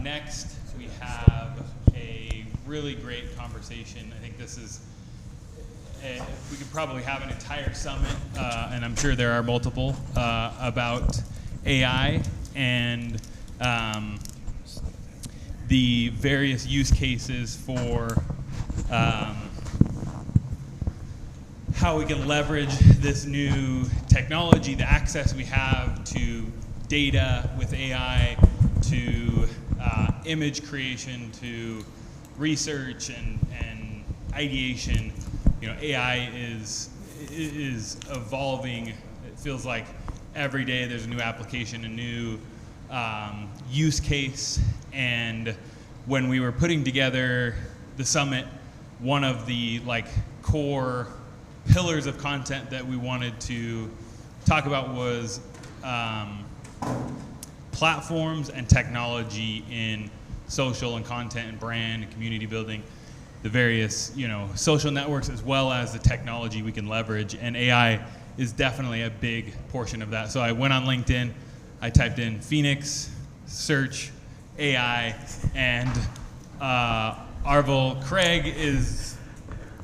Next, we have a really great conversation. I think this is, we could probably have an entire summit, and I'm sure there are multiple, about AI and the various use cases for how we can leverage this new technology, the access we have to data with AI, to image creation, to research and ideation. You know, AI is evolving. It feels like every day there's a new application, a new use case. And when we were putting together the summit, one of the core pillars of content that we wanted to talk about was platforms and technology in social and content and brand and community building, the various social networks, as well as the technology we can leverage. And AI is definitely a big portion of that. So I went on LinkedIn, I typed in Phoenix, search AI, and Arvell Craig is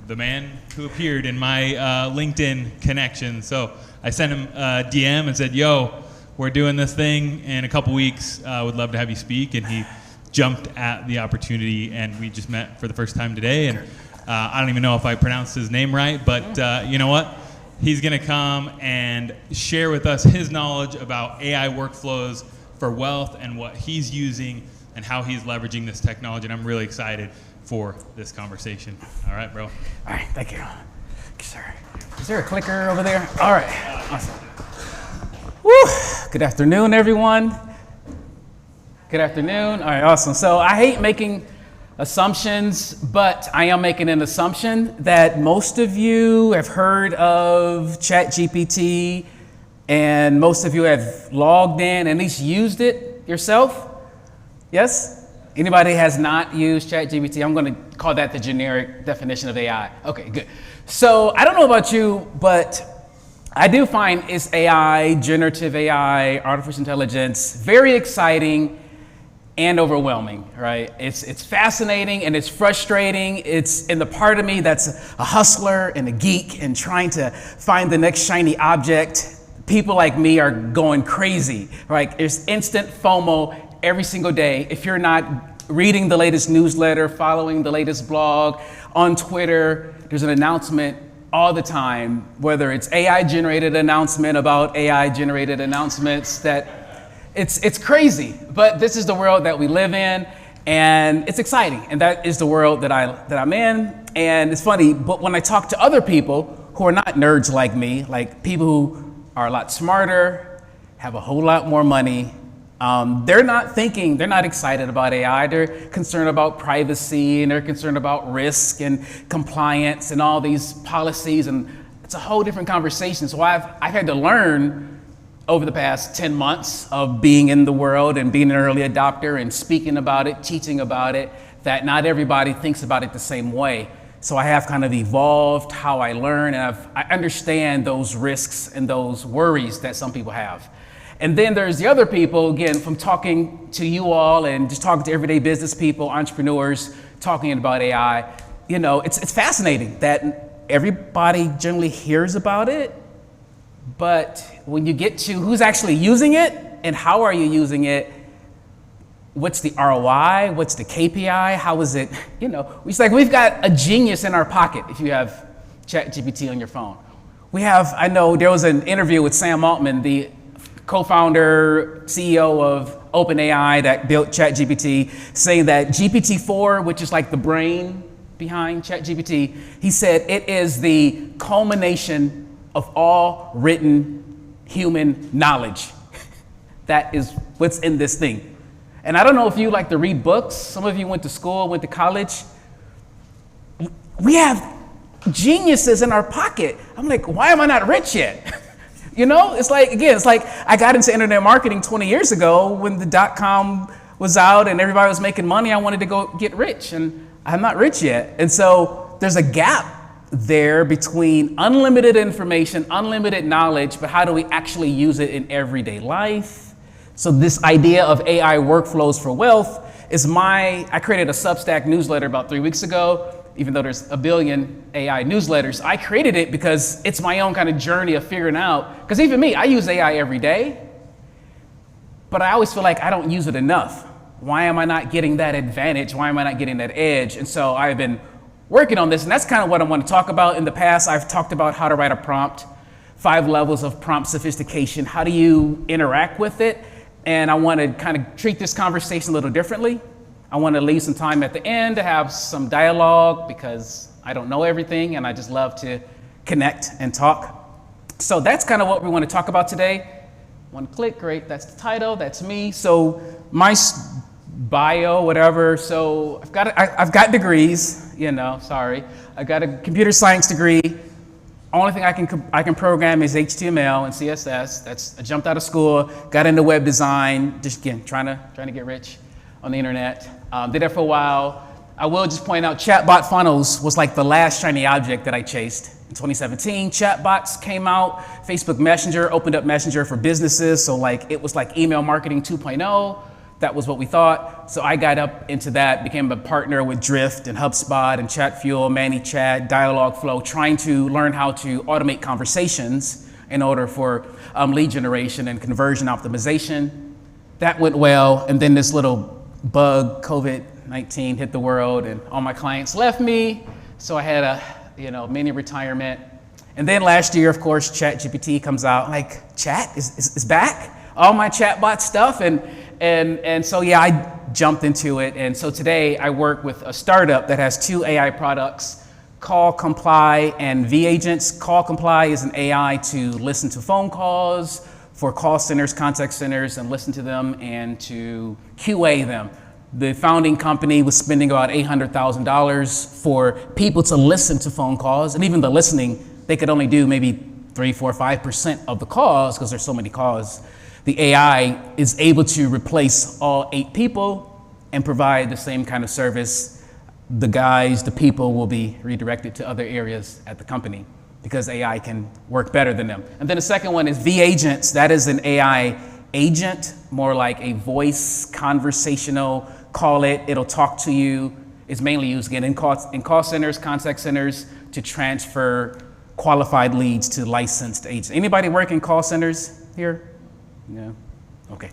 the man who appeared in my LinkedIn connection. So I sent him a DM and said, yo, we're doing this thing in a couple weeks. Would love to have you speak. And he jumped at the opportunity, and we just met for the first time today. And I don't even know if I pronounced his name right, but you know what? He's gonna come and share with us his knowledge about AI workflows for wealth and what he's using and how he's leveraging this technology. And I'm really excited for this conversation. All right, bro. All right, thank you. Sir, is there a clicker over there? All right, awesome. Woo! Good afternoon, everyone. Good afternoon. All right, awesome. So I hate making assumptions, but I am making an assumption that most of you have heard of ChatGPT, and most of you have logged in, at least used it yourself. Yes? Anybody has not used ChatGPT? I'm going to call that the generic definition of AI. Okay, good. So I don't know about you, but I do find it's AI, generative AI, artificial intelligence, very exciting and overwhelming, right? It's fascinating and it's frustrating. It's in the part of me that's a hustler and a geek and trying to find the next shiny object. People like me are going crazy, right? There's instant FOMO every single day. If you're not reading the latest newsletter, following the latest blog, on Twitter, there's an announcement all the time, whether it's AI-generated announcement about AI-generated announcements, that it's crazy. But this is the world that we live in, and it's exciting. And that is the world that I'm in. And it's funny, but when I talk to other people who are not nerds like me, like people who are a lot smarter, have a whole lot more money, they're not excited about AI. They're concerned about privacy, and they're concerned about risk and compliance and all these policies, and it's a whole different conversation. So I've had to learn over the past 10 months of being in the world and being an early adopter and speaking about it, teaching about it, that not everybody thinks about it the same way. So I have kind of evolved how I learn, and I understand those risks and those worries that some people have. And then there's the other people, again, from talking to you all and just talking to everyday business people, entrepreneurs, talking about AI. You know, it's fascinating that everybody generally hears about it, but when you get to who's actually using it and how are you using it, what's the ROI, what's the KPI, how is it, it's like we've got a genius in our pocket if you have ChatGPT on your phone. I know there was an interview with Sam Altman, the co-founder, CEO of OpenAI that built ChatGPT, saying that GPT-4, which is like the brain behind ChatGPT, he said it is the culmination of all written human knowledge. That is what's in this thing. And I don't know if you like to read books. Some of you went to school, went to college. We have geniuses in our pocket. I'm like, why am I not rich yet? It's like I got into internet marketing 20 years ago when the .com was out and everybody was making money. I wanted to go get rich, and I'm not rich yet. And so there's a gap there between unlimited information, unlimited knowledge, but how do we actually use it in everyday life So this idea of AI workflows for wealth is I created a Substack newsletter about 3 weeks ago. Even though there's a billion AI newsletters, I created it because it's my own kind of journey of figuring out, because even me, I use AI every day, but I always feel like I don't use it enough. Why am I not getting that advantage? Why am I not getting that edge? And so I've been working on this, and that's kind of what I want to talk about. In the past, I've talked about how to write a prompt, 5 levels of prompt sophistication. How do you interact with it? And I want to kind of treat this conversation a little differently. I want to leave some time at the end to have some dialogue because I don't know everything and I just love to connect and talk. So that's kind of what we want to talk about today. One click, great, that's the title, that's me. So my bio, whatever, so I've got degrees, sorry. I've got a computer science degree. Only thing I can program is HTML and CSS. I jumped out of school, got into web design, just again, trying to get rich on the internet. Did that for a while. I will just point out chatbot funnels was like the last shiny object that I chased. In 2017, chatbots came out. Facebook Messenger opened up Messenger for businesses. So it was like email marketing 2.0. That was what we thought. So I got up into that, became a partner with Drift and HubSpot and Chatfuel, ManyChat, Dialogflow, trying to learn how to automate conversations in order for lead generation and conversion optimization. That went well. And then this little bug, COVID-19, hit the world and all my clients left me. So I had a mini retirement. And then last year, of course, ChatGPT comes out, chat is back, all my chatbot stuff. And so, yeah, I jumped into it. And so today I work with a startup that has 2 AI products, Call Comply and V-Agents. Call Comply is an AI to listen to phone calls for call centers, contact centers, and listen to them and to QA them. The founding company was spending about $800,000 for people to listen to phone calls. And even the listening, they could only do maybe 3, 4, 5% of the calls because there's so many calls. The AI is able to replace all 8 people and provide the same kind of service. The people will be redirected to other areas at the company because AI can work better than them. And then the second one is V-Agents. That is an AI agent, more like a voice conversational, call it, it'll talk to you. It's mainly used again in call centers, contact centers to transfer qualified leads to licensed agents. Anybody work in call centers here? No? Okay.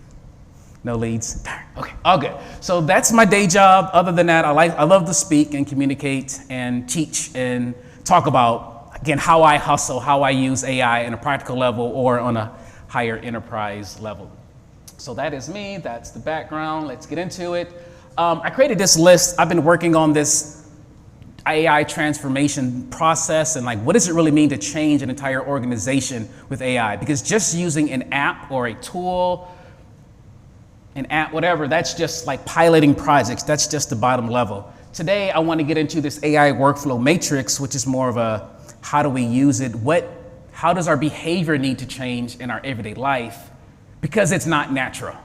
No leads? Darn. Okay, all good. So that's my day job. Other than that, I love to speak and communicate and teach and talk about, again, how I hustle, how I use AI on a practical level or on a higher enterprise level. So that is me, that's the background. Let's get into it. I created this list. I've been working on this AI transformation process and what does it really mean to change an entire organization with AI? Because just using an app or a tool, an app, whatever, that's just like piloting projects. That's just the bottom level. Today, I want to get into this AI workflow matrix, which is more of a, how do we use it? How does our behavior need to change in our everyday life? Because it's not natural.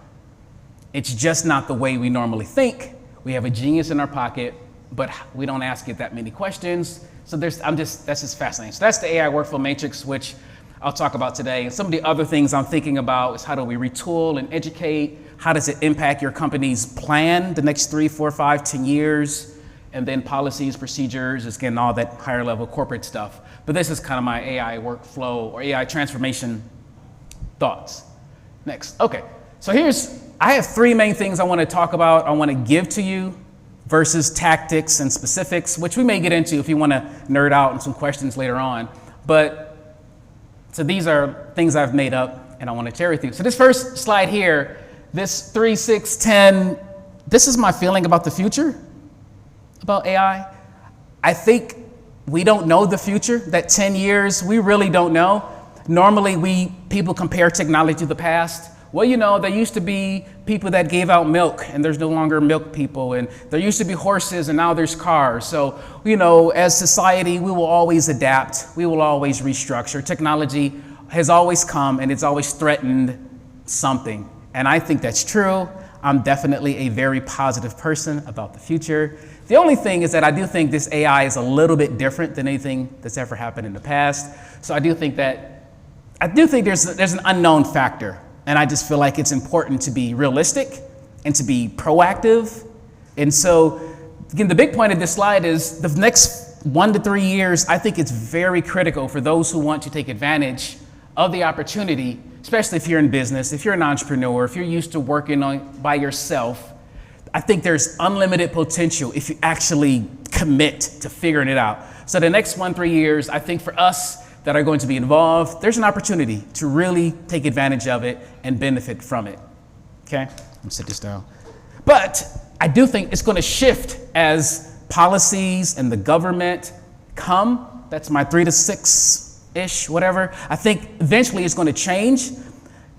It's just not the way we normally think. We have a genius in our pocket, but we don't ask it that many questions. So that's just fascinating. So that's the AI workflow matrix, which I'll talk about today. And some of the other things I'm thinking about is how do we retool and educate? How does it impact your company's plan the next 3, 4, 5, 10 years? And then policies, procedures, again, all that higher level corporate stuff. But this is kind of my AI workflow or AI transformation thoughts. Next, okay. So I have 3 main things I want to talk about, I want to give to you versus tactics and specifics, which we may get into if you want to nerd out and some questions later on. So these are things I've made up and I want to share with you. So this first slide here, this 3, 6, 10, this is my feeling about the future, about AI. I think we don't know the future, that 10 years, we really don't know. Normally people compare technology to the past. Well, there used to be people that gave out milk and there's no longer milk people, and there used to be horses and now there's cars. So, as society, we will always adapt. We will always restructure. Technology has always come and it's always threatened something. And I think that's true. I'm definitely a very positive person about the future. The only thing is that I do think this AI is a little bit different than anything that's ever happened in the past. So I do think there's an unknown factor And I just feel like it's important to be realistic and to be proactive. And so, again, the big point of this slide is the next 1 to 3 years, I think it's very critical for those who want to take advantage of the opportunity, especially if you're in business, if you're an entrepreneur, if you're used to working by yourself. I think there's unlimited potential if you actually commit to figuring it out. So the next 1 to 3 years, I think for us that are going to be involved, there's an opportunity to really take advantage of it and benefit from it. Okay, let me sit this down. But I do think it's going to shift as policies and the government come. That's my 3 to 6-ish, whatever. I think eventually it's going to change.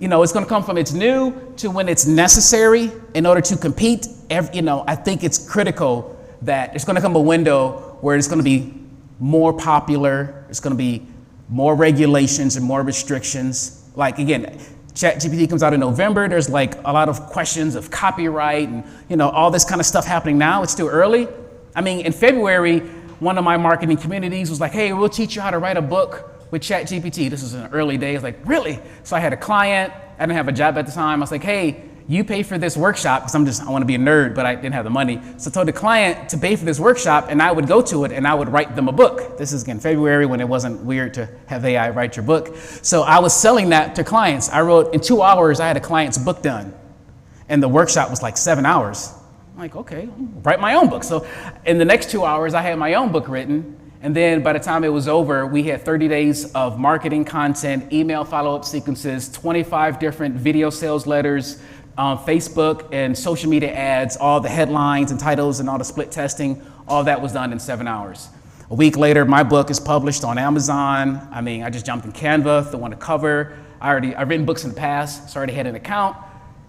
It's going to come from it's new to when it's necessary in order to compete. I think it's critical that it's going to come a window where it's going to be more popular. It's going to be more regulations and more restrictions. Like, again, ChatGPT comes out in November. There's like a lot of questions of copyright and, all this kind of stuff happening now. It's still early. I mean, in February, one of my marketing communities was like, hey, we'll teach you how to write a book with ChatGPT. This was in the early days, like, really? So I had a client, I didn't have a job at the time. I was like, hey, you pay for this workshop, because I want to be a nerd, but I didn't have the money. So I told the client to pay for this workshop, and I would go to it and I would write them a book. This is in February when it wasn't weird to have AI write your book. So I was selling that to clients. I wrote, in 2 hours, I had a client's book done. And the workshop was like 7 hours. I'm like, okay, I'll write my own book. So in the next 2 hours, I had my own book written. And then by the time it was over, we had 30 days of marketing content, email follow-up sequences, 25 different video sales letters, Facebook and social media ads, all the headlines and titles and all the split testing, all that was done in 7 hours. A week later, my book is published on Amazon. I mean, I just jumped in Canva, the one to cover. I've written books in the past, so I already had an account,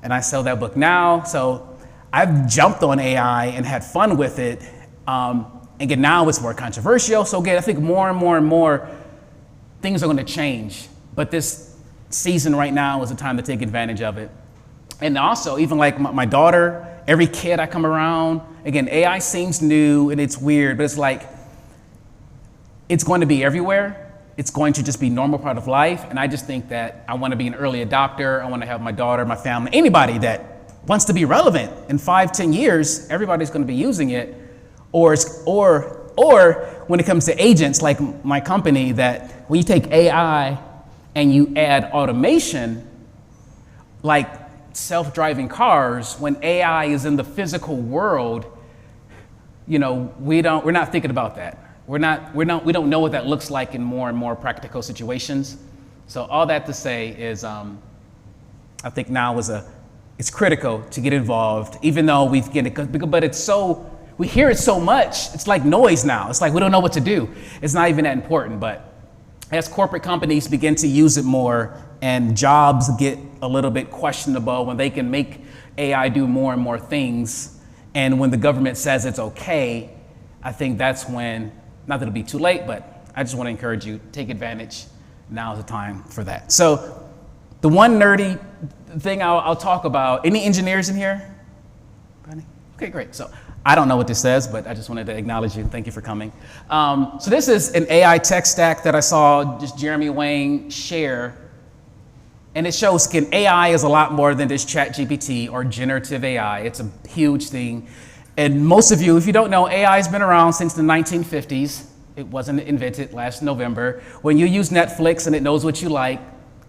and I sell that book now. So I've jumped on AI and had fun with it. Again, now it's more controversial. So again, I think more and more things are going to change. But this season right now is the time to take advantage of it. And also, even like my daughter, every kid I come around, again, AI seems new and it's weird, but it's like, it's going to be everywhere. It's going to just be a normal part of life. And I just think that I want to be an early adopter. I want to have my daughter, my family, anybody that wants to be relevant in 5, 10 years, everybody's going to be using it. Or when it comes to agents, like my company, that when you take AI and you add automation, like self-driving cars, when AI is in the physical world, we're not thinking about that. We don't know what that looks like in more and more practical situations. So all that to say is, I think now it's critical to get involved, even though but we hear it so much, it's like noise now. It's like we don't know what to do. It's not even that important, but as corporate companies begin to use it more and jobs get a little bit questionable when they can make AI do more and more things, and when the government says it's okay, I think that's when, not that it'll be too late, but I just want to encourage you, take advantage. Now is the time for that. So the one nerdy thing I'll talk about, any engineers in here? Okay, great. So I don't know what this says, but I just wanted to acknowledge you. Thank you for coming. So this is an AI tech stack that I saw just Jeremy Wang share. And it shows, AI is a lot more than just ChatGPT or generative AI. It's a huge thing. And most of you, if you don't know, AI has been around since the 1950s. It wasn't invented last November. When you use Netflix and it knows what you like,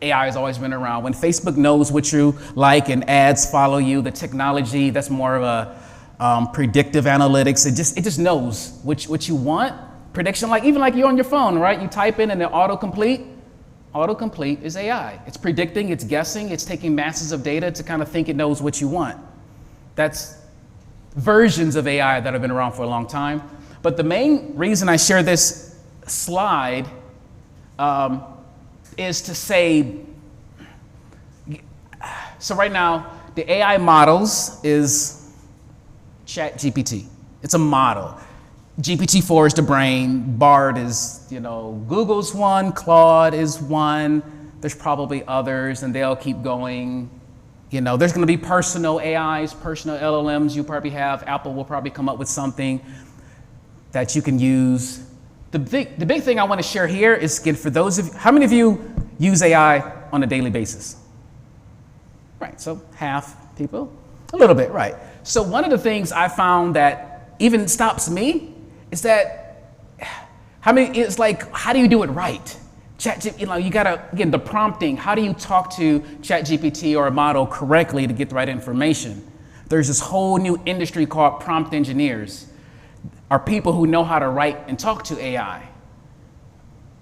AI has always been around. When Facebook knows what you like and ads follow you, the technology, that's more of a predictive analytics. It just knows what you want. Prediction, even like you're on your phone, right? You type in and it autocomplete. Autocomplete is AI. It's predicting, it's guessing, it's taking masses of data to kind of think it knows what you want. That's versions of AI that have been around for a long time. But the main reason I share this slide is to say, so right now, the AI models is ChatGPT. It's a model. GPT-4 is the brain. Bard is, Google's one. Claude is one. There's probably others, and they'll keep going. There's going to be personal AIs, personal LLMs you probably have. Apple will probably come up with something that you can use. The big thing I want to share here is, again, for those of you, how many of you use AI on a daily basis? Right, so half people, a little bit, right. So one of the things I found that even stops me is that how do you do it right? You gotta, again, the prompting, how do you talk to ChatGPT or a model correctly to get the right information? There's this whole new industry called prompt engineers, are people who know how to write and talk to AI.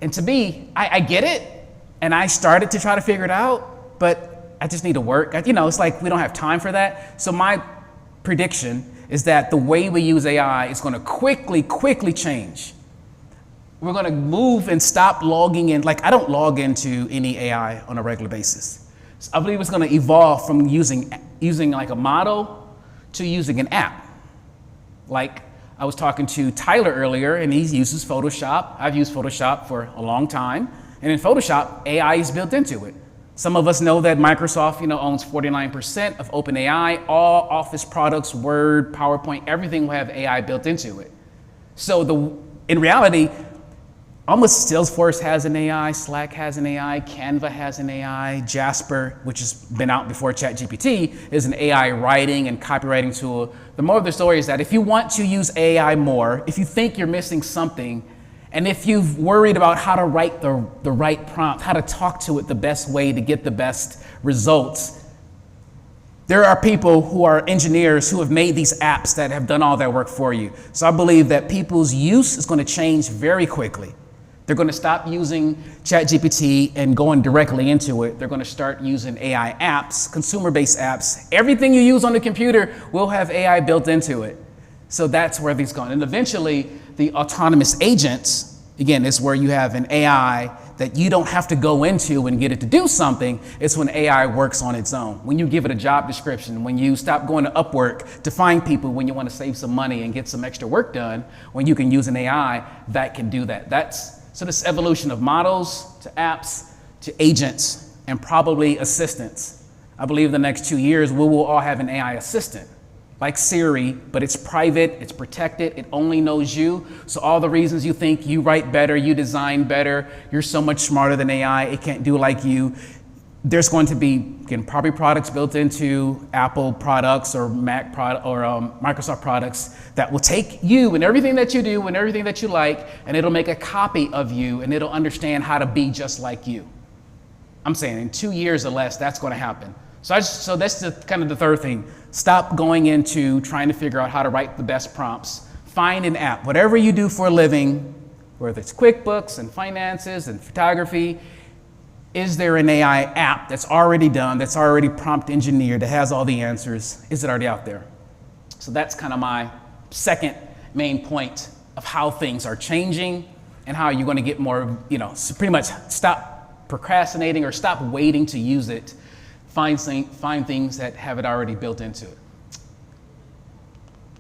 And to me, I get it, and I started to try to figure it out, but I just need to work. It's like we don't have time for that. So my prediction is that the way we use AI is gonna quickly change. We're gonna move and stop logging in. Like, I don't log into any AI on a regular basis. So I believe it's gonna evolve from using like a model to using an app. Like, I was talking to Tyler earlier, and he uses Photoshop. I've used Photoshop for a long time. And in Photoshop, AI is built into it. Some of us know that Microsoft, owns 49% of OpenAI. All Office products, Word, PowerPoint, everything will have AI built into it. So in reality, almost Salesforce has an AI, Slack has an AI, Canva has an AI, Jasper, which has been out before ChatGPT, is an AI writing and copywriting tool. The moral of the story is that if you want to use AI more, if you think you're missing something, and if you've worried about how to write the right prompt, how to talk to it the best way to get the best results, there are people who are engineers who have made these apps that have done all that work for you. So I believe that people's use is going to change very quickly. They're going to stop using ChatGPT and going directly into it. They're going to start using AI apps, consumer-based apps. Everything you use on the computer will have AI built into it. So that's where these going. And eventually, the autonomous agents, again, is where you have an AI that you don't have to go into and get it to do something. It's when AI works on its own. When you give it a job description, when you stop going to Upwork to find people, when you want to save some money and get some extra work done, when you can use an AI that can do that. So this evolution of models to apps to agents and probably assistants. I believe the next 2 years, we will all have an AI assistant like Siri, but it's private, it's protected, it only knows you. So all the reasons you think you write better, you design better, you're so much smarter than AI, it can't do like you. There's going to be, again, probably products built into Apple products or Mac product or Microsoft products that will take you and everything that you do and everything that you like, and it'll make a copy of you and it'll understand how to be just like you. I'm saying in 2 years or less, that's going to happen. So that's kind of the third thing. Stop going into trying to figure out how to write the best prompts. Find an app. Whatever you do for a living, whether it's QuickBooks and finances and photography, is there an AI app that's already done, that's already prompt engineered, that has all the answers? Is it already out there? So that's kind of my second main point of how things are changing and how you're going to get more, so pretty much stop procrastinating or stop waiting to use it. Find things that have it already built into it.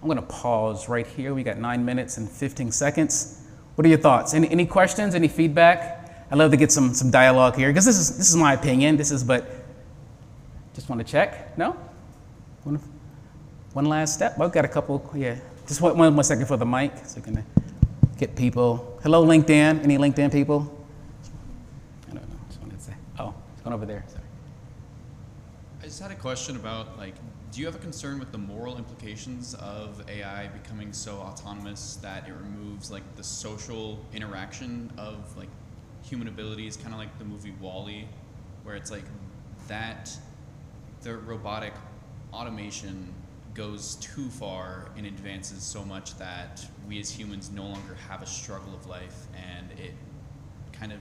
I'm going to pause right here. We got 9 minutes and 15 seconds. What are your thoughts? Any questions? Any feedback? I'd love to get some dialogue here because this is my opinion. But just want to check. No? One last step. Well, I've got a couple. Yeah. Just one second for the mic so we can get people. Hello, LinkedIn. Any LinkedIn people? I don't know. Just wanted to say. Oh, it's going over there. Sorry. I just had a question about, do you have a concern with the moral implications of AI becoming so autonomous that it removes, the social interaction of, human abilities, kind of like the movie WALL-E, where it's that the robotic automation goes too far and advances so much that we as humans no longer have a struggle of life, and it kind of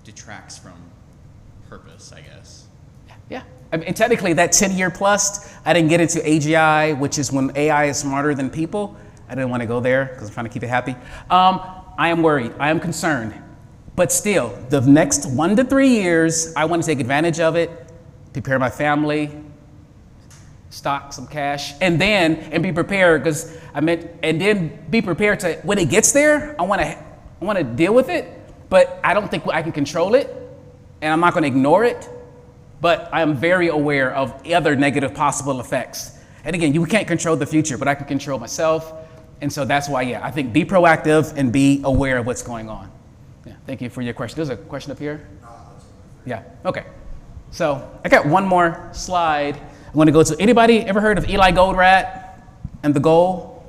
detracts from purpose, I guess. Yeah, and technically that 10-year plus, I didn't get into AGI, which is when AI is smarter than people. I didn't want to go there because I'm trying to keep it happy. I am worried, I am concerned, but still, the next 1 to 3 years, I want to take advantage of it, prepare my family, stock some cash, and be prepared and then be prepared to, when it gets there, I want to deal with it, but I don't think I can control it, and I'm not going to ignore it. But I am very aware of other negative possible effects. And again, you can't control the future, but I can control myself. And so that's why, I think be proactive and be aware of what's going on. Yeah, thank you for your question. There's a question up here. Yeah, okay. So I got one more slide. I'm going to go to, anybody ever heard of Eli Goldratt and The Goal?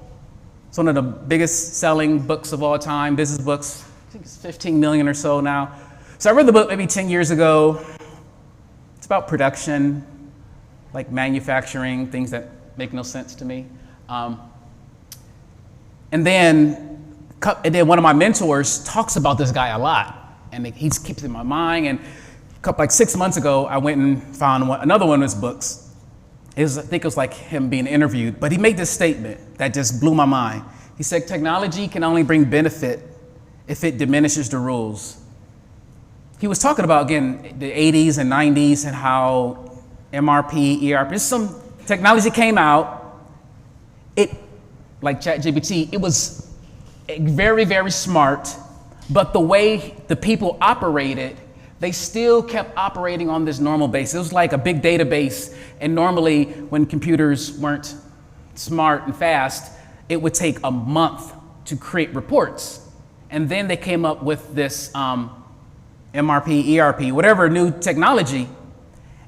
It's one of the biggest selling books of all time, business books. I think it's 15 million or so now. So I read the book maybe 10 years ago. It's about production, like manufacturing, things that make no sense to me. And then one of my mentors talks about this guy a lot, and he keeps it in my mind. And like 6 months ago, I went and found another one of his books. I think it was like him being interviewed, but he made this statement that just blew my mind. He said, technology can only bring benefit if it diminishes the rules. He was talking about, again, the 80s and 90s and how MRP, ERP, some technology came out. Like ChatGPT, it was very, very smart, but the way the people operated, they still kept operating on this normal basis. It was like a big database, and normally when computers weren't smart and fast, it would take a month to create reports. And then they came up with this MRP, ERP, whatever new technology,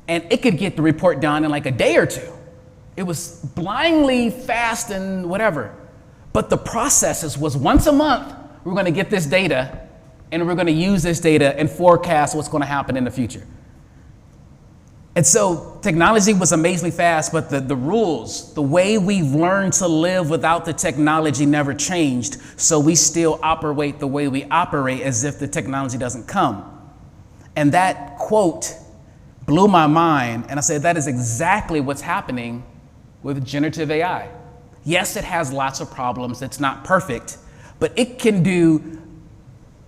and it could get the report done in like a day or two. It was blindly fast and whatever. But the processes was once a month, we're going to get this data and we're going to use this data and forecast what's going to happen in the future. And so technology was amazingly fast, but the rules, the way we've learned to live without the technology never changed. So we still operate the way we operate as if the technology doesn't come. And that quote blew my mind. And I said, that is exactly what's happening with generative AI. Yes, it has lots of problems. It's not perfect, but it can do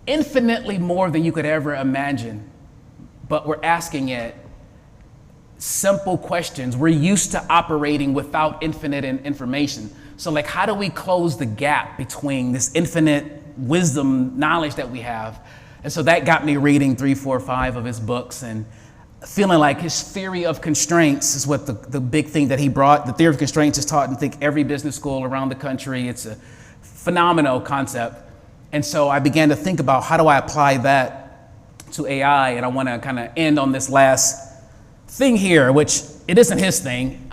infinitely more than you could ever imagine. But we're asking it simple questions. We're used to operating without infinite information. So like, how do we close the gap between this infinite wisdom, knowledge that we have? And so that got me reading 3, 4, 5 of his books and feeling like his theory of constraints is what the big thing that he brought. The theory of constraints is taught in, I think, every business school around the country. It's a phenomenal concept. And so I began to think about, how do I apply that to AI? And I want to kind of end on this last thing here, which it isn't his thing.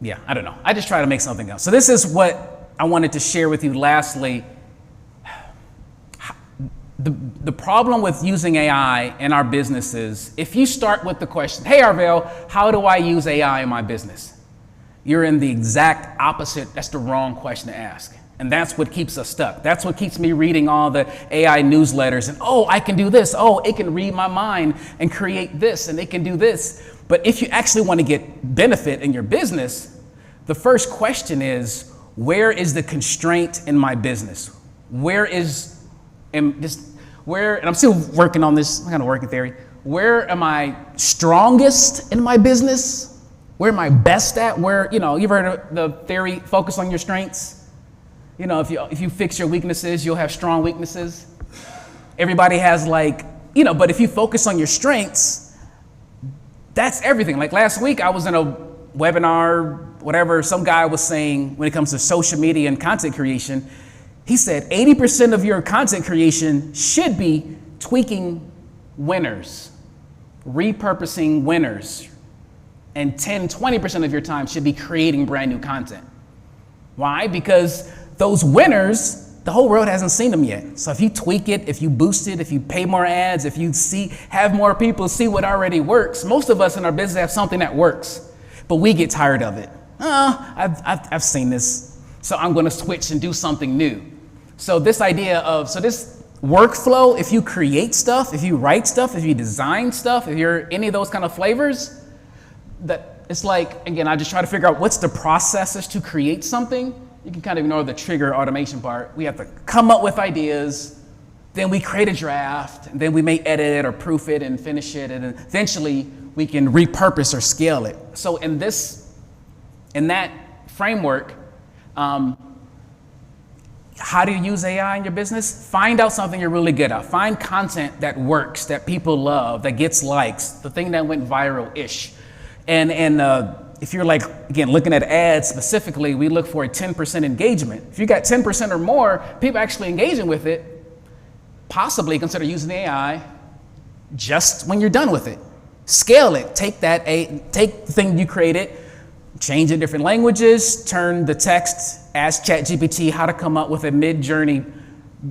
Yeah, I don't know. I just try to make something else. So this is what I wanted to share with you lastly. The problem with using AI in our businesses, if you start with the question, hey Arvell, how do I use AI in my business? You're in the exact opposite. That's the wrong question to ask. And that's what keeps us stuck. That's what keeps me reading all the AI newsletters and, oh, I can do this. Oh, it can read my mind and create this, and it can do this. But if you actually want to get benefit in your business, the first question is, where is the constraint in my business? And I'm still working on this kind of working theory. Where am I strongest in my business? Where am I best at? Where, you've heard of the theory, focus on your strengths. If you fix your weaknesses, you'll have strong weaknesses. Everybody has but if you focus on your strengths, that's everything. Like last week, I was in a webinar, whatever, some guy was saying when it comes to social media and content creation, he said 80% of your content creation should be tweaking winners, repurposing winners, and 20% of your time should be creating brand new content. Why? Because those winners, the whole world hasn't seen them yet. So if you tweak it, if you boost it, if you pay more ads, if you have more people see what already works, most of us in our business have something that works, but we get tired of it. I've seen this, so I'm going to switch and do something new. So this idea of, this workflow, if you create stuff, if you write stuff, if you design stuff, if you're any of those kind of flavors, that it's like, again, I just try to figure out what's the processes to create something. You can kind of ignore the trigger automation part. We have to come up with ideas, then we create a draft, and then we may edit it or proof it and finish it, and eventually we can repurpose or scale it. So in that framework, how do you use AI in your business? Find out something you're really good at. Find content that works, that people love, that gets likes, the thing that went viral-ish. And if you're again, looking at ads specifically, we look for a 10% engagement. If you got 10% or more, people actually engaging with it, possibly consider using AI just when you're done with it. Scale it. Take the thing you created, change it in different languages, turn the text, ask ChatGPT how to come up with a mid-journey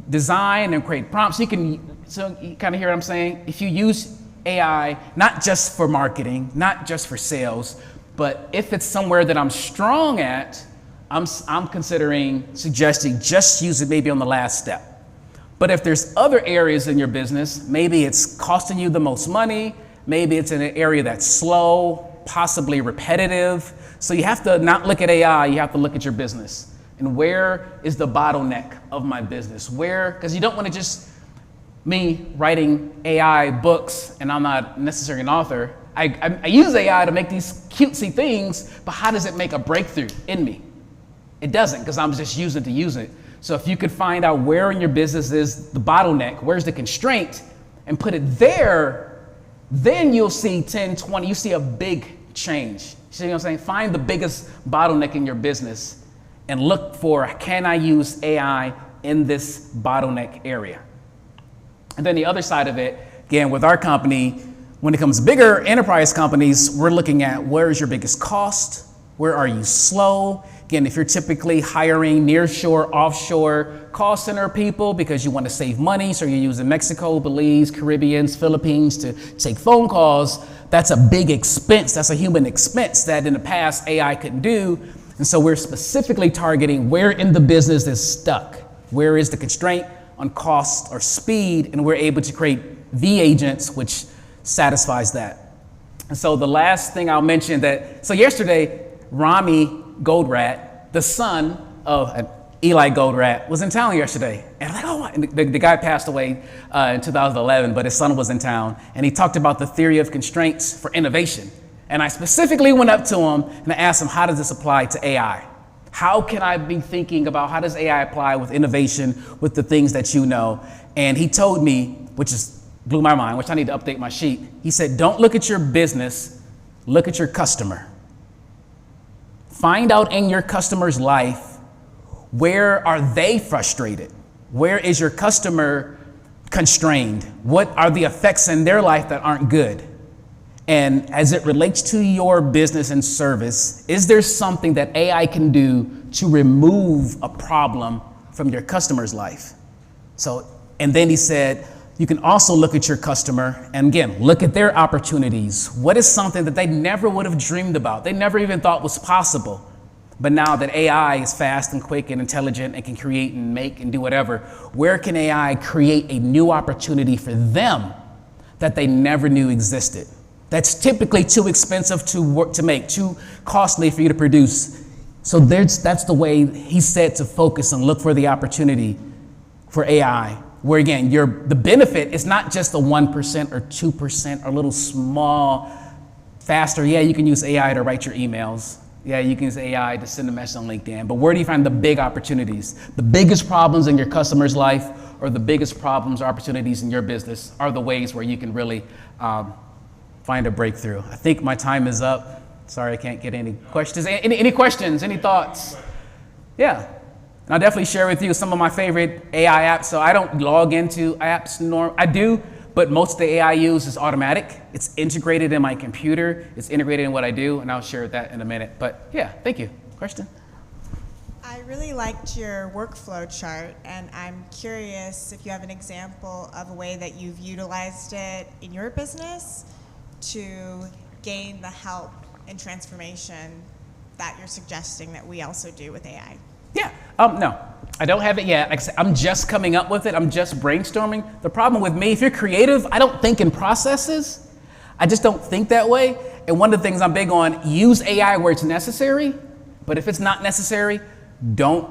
design and create prompts. So you kind of hear what I'm saying? If you use AI, not just for marketing, not just for sales, but if it's somewhere that I'm strong at, I'm suggesting just use it maybe on the last step. But if there's other areas in your business, maybe it's costing you the most money, maybe it's in an area that's slow, possibly repetitive. So you have to not look at AI, you have to look at your business. And where is the bottleneck of my business? Because you don't want to just me writing AI books and I'm not necessarily an author. I use AI to make these cutesy things, but how does it make a breakthrough in me? It doesn't, because I'm just using it to use it. So if you could find out where in your business is the bottleneck, where's the constraint, and put it there, then you'll see 10, 20, you see a big change. You see what I'm saying? Find the biggest bottleneck in your business and look for, can I use AI in this bottleneck area? And then the other side of it, again, with our company, when it comes to bigger enterprise companies, we're looking at where is your biggest cost? Where are you slow? Again, if you're typically hiring nearshore, offshore call center people because you want to save money, so you're using Mexico, Belize, Caribbeans, Philippines to take phone calls, that's a big expense. That's a human expense that in the past AI couldn't do. And so we're specifically targeting where in the business is stuck. Where is the constraint on cost or speed? And we're able to create V agents, which satisfies that. And so the last thing I'll mention so yesterday, Rami Goldratt, the son of Eli Goldratt, was in town yesterday. And I'm like, oh, the guy passed away in 2011, but his son was in town. And he talked about the theory of constraints for innovation. And I specifically went up to him and I asked him, how does this apply to AI? How can I be thinking about how does AI apply with innovation, with the things that you know? And he told me, which blew my mind, which I need to update my sheet. He said, don't look at your business, look at your customer. Find out in your customer's life, where are they frustrated? Where is your customer constrained? What are the effects in their life that aren't good? And as it relates to your business and service, is there something that AI can do to remove a problem from your customer's life? And then he said, you can also look at your customer and again, look at their opportunities. What is something that they never would have dreamed about? They never even thought was possible. But now that AI is fast and quick and intelligent and can create and make and do whatever, where can AI create a new opportunity for them that they never knew existed? That's typically too expensive to make, too costly for you to produce. So that's the way he said to focus and look for the opportunity for AI. Where again, the benefit is not just the 1% or 2% or a little small, faster. Yeah, you can use AI to write your emails. Yeah, you can use AI to send a message on LinkedIn. But where do you find the big opportunities? The biggest problems in your customer's life or the biggest problems or opportunities in your business are the ways where you can really find a breakthrough. I think my time is up. Sorry, I can't get any questions. Any questions, any thoughts? Yeah. And I'll definitely share with you some of my favorite AI apps. So I don't log into apps. I do, but most of the AI I use is automatic. It's integrated in my computer. It's integrated in what I do, and I'll share that in a minute. But yeah, thank you. Question? I really liked your workflow chart, and I'm curious if you have an example of a way that you've utilized it in your business to gain the help and transformation that you're suggesting that we also do with AI. Yeah, no, I don't have it yet. Like I said, I'm just coming up with it. I'm just brainstorming. The problem with me, if you're creative, I don't think in processes. I just don't think that way. And one of the things I'm big on, use AI where it's necessary. But if it's not necessary, don't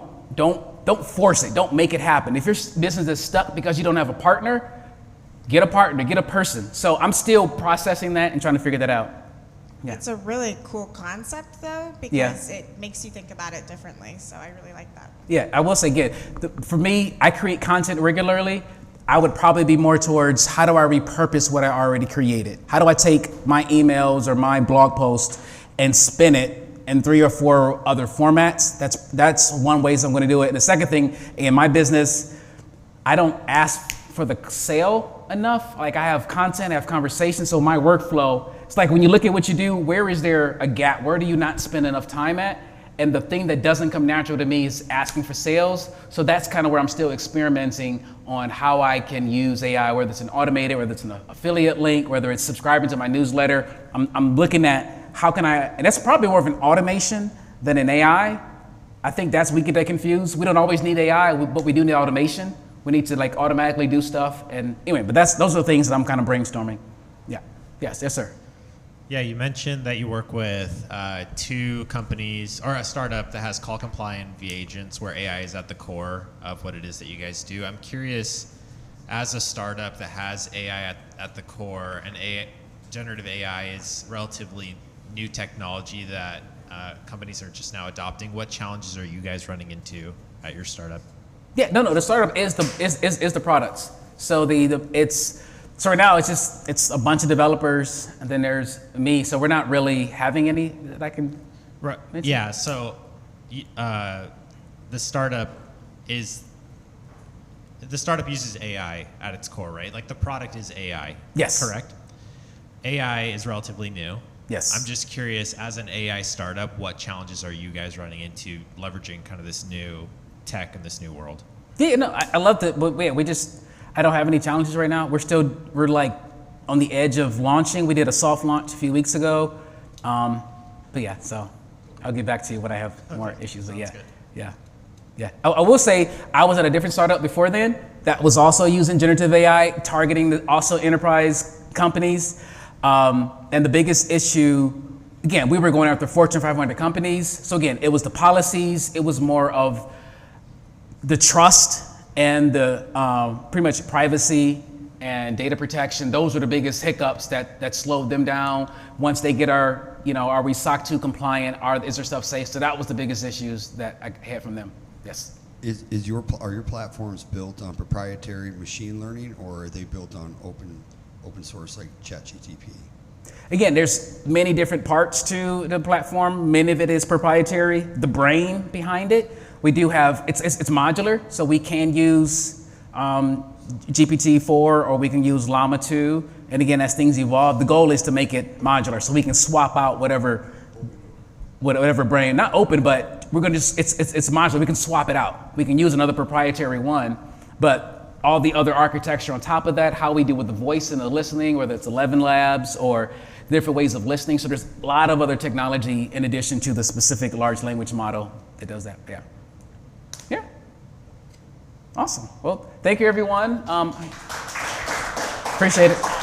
force it. Don't make it happen. If your business is stuck because you don't have a partner, get a partner, get a person. So I'm still processing that and trying to figure that out. Yeah. It's a really cool concept, though, because it makes you think about it differently. So I really like that. Yeah, I will say, again, for me, I create content regularly. I would probably be more towards how do I repurpose what I already created? How do I take my emails or my blog post and spin it in 3 or 4 other formats? That's one way I'm going to do it. And the second thing, in my business, I don't ask for the sale. enough. Like I have content, I have conversations, so my workflow, it's like when you look at what you do, where is there a gap? Where do you not spend enough time at? And the thing that doesn't come natural to me is asking for sales. So that's kind of where I'm still experimenting on how I can use AI, whether it's an automated, whether it's an affiliate link, whether it's subscribing to my newsletter. I'm looking at how can I, and that's probably more of an automation than an AI. I think that's, we get that confused. We don't always need AI, but we do need automation. We need to like automatically do stuff. And anyway, but those are the things that I'm kind of brainstorming. Yeah, yes, sir. Yeah, you mentioned that you work with 2 companies, or a startup that has call compliant V-agents where AI is at the core of what it is that you guys do. I'm curious, as a startup that has AI at the core, and generative AI is relatively new technology that companies are just now adopting, what challenges are you guys running into at your startup? Yeah, no, the startup is the products. So so right now it's a bunch of developers, and then there's me. So we're not really having any that I can. Right. mention. Yeah. So the startup uses AI at its core, right? Like the product is AI. Yes. Correct. AI is relatively new. Yes. I'm just curious, as an AI startup, what challenges are you guys running into leveraging kind of this new tech in this new world? Yeah, no, I love that, but yeah, I don't have any challenges right now. We're like on the edge of launching. We did a soft launch a few weeks ago. But yeah, so I'll get back to you when I have more issues. But yeah. I will say I was at a different startup before then that was also using generative AI, targeting also enterprise companies. And the biggest issue, again, we were going after Fortune 500 companies. So again, it was the policies. It was more of the trust and the pretty much privacy and data protection. Those were the biggest hiccups that slowed them down. Once they get are we SOC 2 compliant? Is their stuff safe? So that was the biggest issues that I had from them. Yes. Are your platforms built on proprietary machine learning, or are they built on open source like ChatGPT? Again, there's many different parts to the platform. Many of it is proprietary. The brain behind it, we do have, it's modular, so we can use GPT-4 or we can use Llama 2. And again, as things evolve, the goal is to make it modular, so we can swap out whatever brain, not open, but we're gonna just, it's modular. We can swap it out. We can use another proprietary one, but all the other architecture on top of that, how we do with the voice and the listening, whether it's 11 Labs or different ways of listening. So there's a lot of other technology in addition to the specific large language model that does that. Yeah. Awesome. Well, thank you, everyone. Appreciate it.